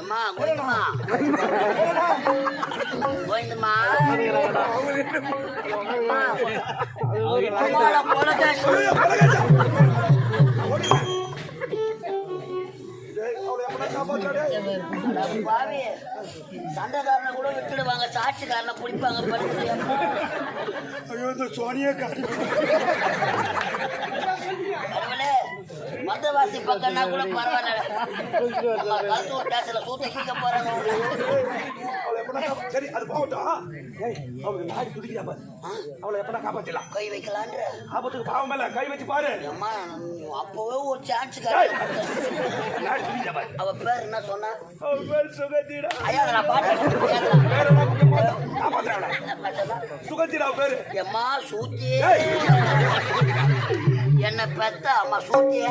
அம்மா கோயிந்தம்மா கோயிந்தம்மா சண்டைக்காரனை கூட விட்டுடுவாங்க, சாட்சிக்காரனை குடிப்பாங்க. சோனியா மதவாசி பக்கம்னா கூட பரவாயில்ல, கருத்தூர் ஸ்டேஷன்ல சூத்த கீழ போறாங்க. சரி அது போகட்டும். அவளுக்கு நாடி துடிக்கிறா பாரு, அவளை எப்படா காப்பாத்திடலாம்? கை வைக்கலான்ற ஆபத்துக்கு பாவம் மேல கை வச்சு பாரு. அம்மா அப்பவே ஒரு சான்ஸ். அவ பேர் என்ன சொன்னா? அவ பேர் சுகந்திடா. ஐயா நான் பாட்டு சுகந்திடா பேரு. அம்மா சூத்தி என்ன பெத்த அம்மா சூத்திய